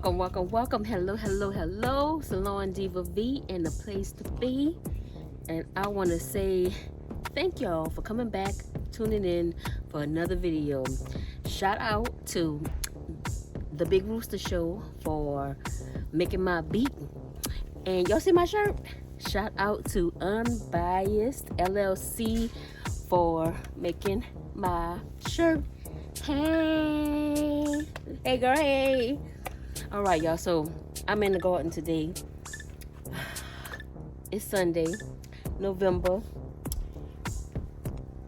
welcome. Hello. Salon Diva V and the place to be. And I want to say thank y'all for coming back, tuning in for another video. Shout out to the Big Rooster Show for making my beat. And y'all see my shirt? Shout out to Unbiased LLC for making my shirt. Hey girl, hey. All right, y'all, so I'm in the garden today. It's Sunday, November,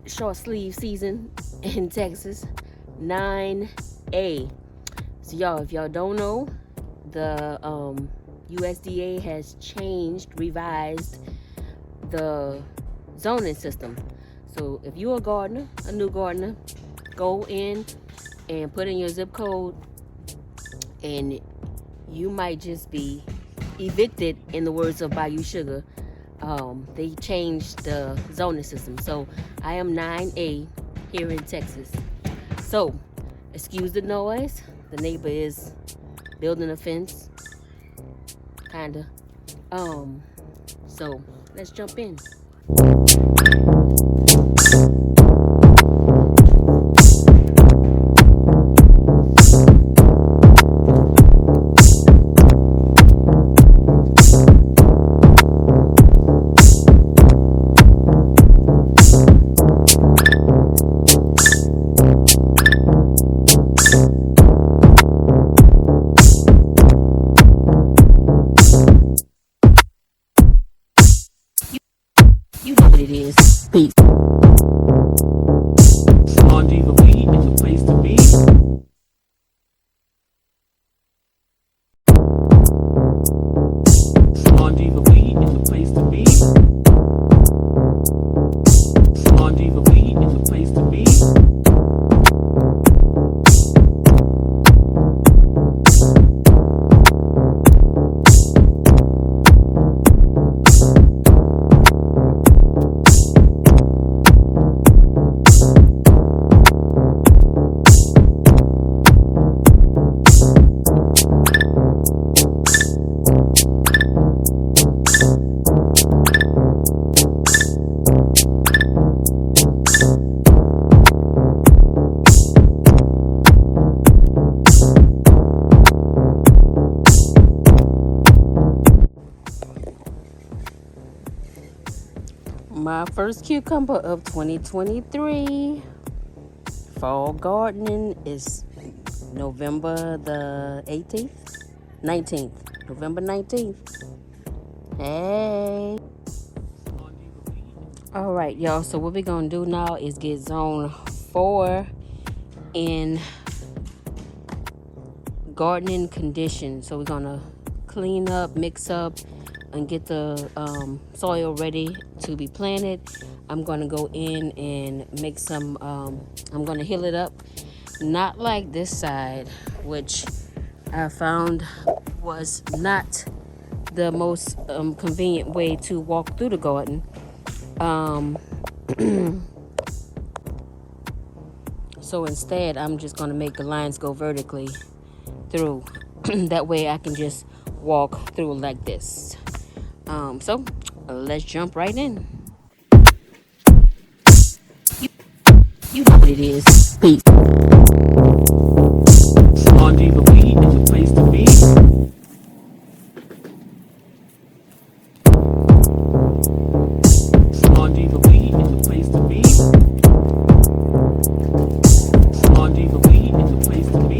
short sleeve season in Texas, 9A. So y'all, if y'all don't know, the USDA has revised the zoning system. So if you're a gardener, a new gardener, go in and put in your zip code and you might just be evicted, in the words of Bayou Sugar. They changed the zoning system. So I am 9A here in Texas. So excuse the noise. The neighbor is building a fence, kinda. So let's jump in. You know what it is. Peace. Salon Diva V is the place to be. Salon Diva V is the place to be. Salon Diva V is the place to be. My first cucumber of 2023. Fall gardening is November the 18th, 19th. November 19th. Hey. All right, y'all. So what we're going to do now is get zone 4 in gardening conditions. So we're going to clean up, mix up, and get the soil ready to be planted. I'm going to go in and make some, I'm going to hill it up. Not like this side, which I found was not the most convenient way to walk through the garden. So instead, I'm just going to make the lines go vertically through. That way I can just walk through like this. So let's jump right in. You know what it is. Peace. Salon Diva V is the place to be. Salon Diva V is the place to be. Salon Diva V is the place to be.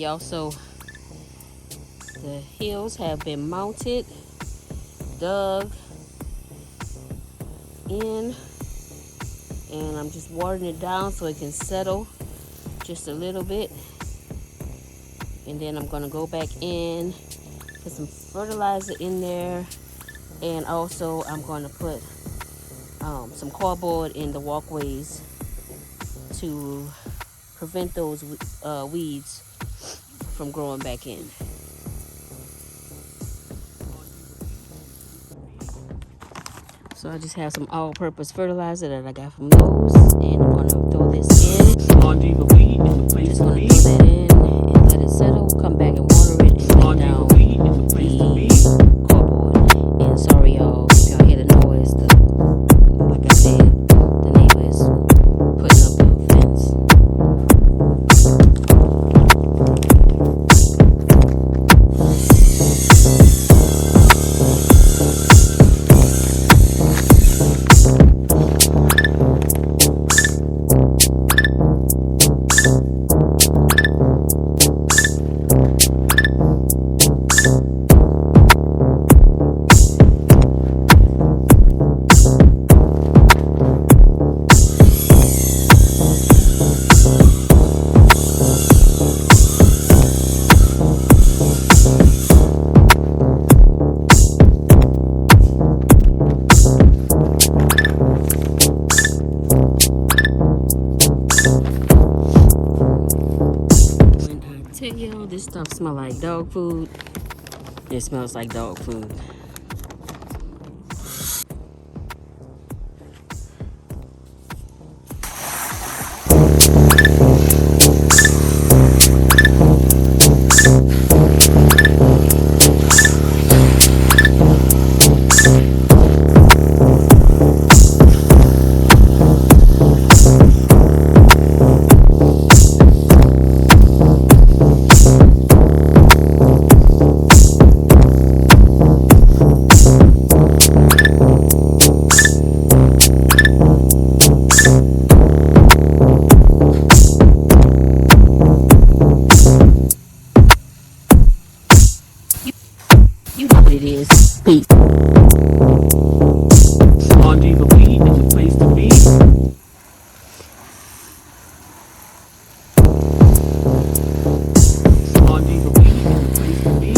y'all. So the hills have been mounted, dug in, and I'm just watering it down so it can settle just a little bit. And then I'm gonna go back in, put some fertilizer in there, and also I'm gonna put some cardboard in the walkways to prevent those weeds from growing back in. So I just have some all-purpose fertilizer that I got from Lowe's, and I'm gonna throw this in. Blondie the weed in the place Just to gonna be. throw that in and let it settle. Come back and water it and lay down Blondie the weed in the place to be. the cardboard. And sorry y'all, if y'all hear the noise. Like I said, the neighbor is putting up the fence. Y'all, this stuff smells like dog food. It smells like dog food. You know what it is. Peace. Blondie the weed in the place to be. Blondie the weed in the place to be.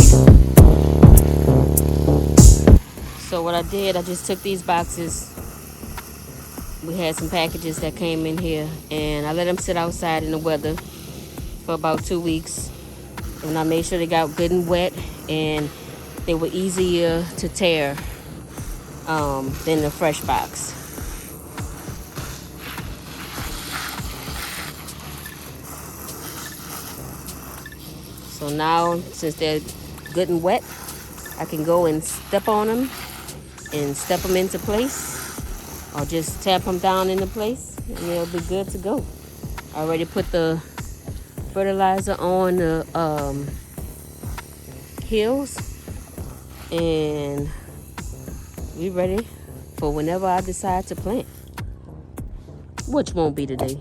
So what I did, I just took these boxes. We had some packages that came in here, and I let them sit outside in the weather for about 2 weeks. And I made sure they got good and wet, and they were easier to tear than the fresh box. So now, since they're good and wet, I can go and step on them and step them into place, or just tap them down into place, and they'll be good to go. I already put the fertilizer on the hills, and we ready for whenever I decide to plant, which won't be today.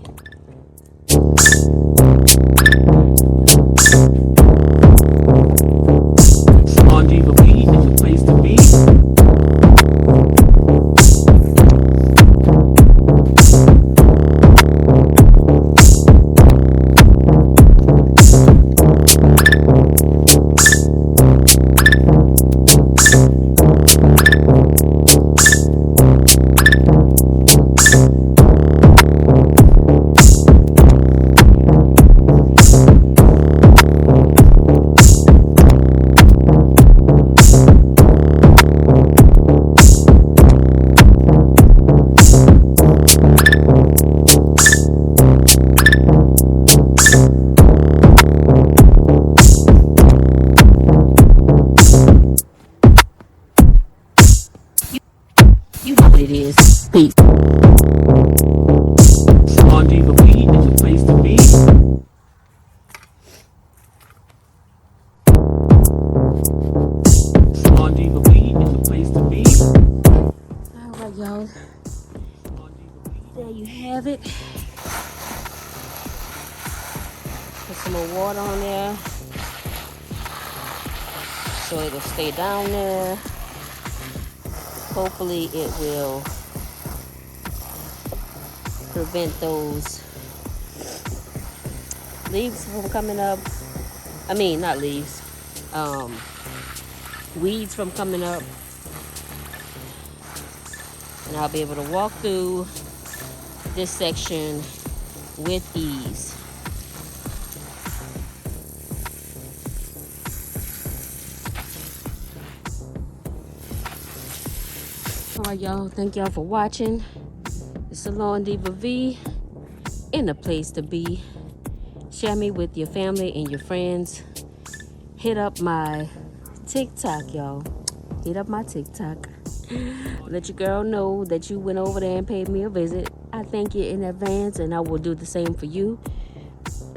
Blondie the weed in the place to be. You know what it is. Peace. Blondie the weed in the place to be. Blondie the weed in the place to be. All right, y'all. There you have it. Put some more water on there. so it'll stay down there. Hopefully it will prevent those leaves from coming up. I mean, not leaves, weeds from coming up. And I'll be able to walk through this section with ease. Alright, y'all, thank y'all for watching. It's Salon Diva V in a place to be. Share me with your family and your friends. Hit up my TikTok, y'all. Hit up my TikTok. Let your girl know that you went over there and paid me a visit. I thank you in advance, and I will do the same for you.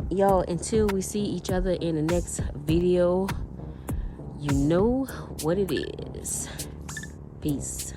Y'all, until we see each other in the next video, you know what it is. Peace.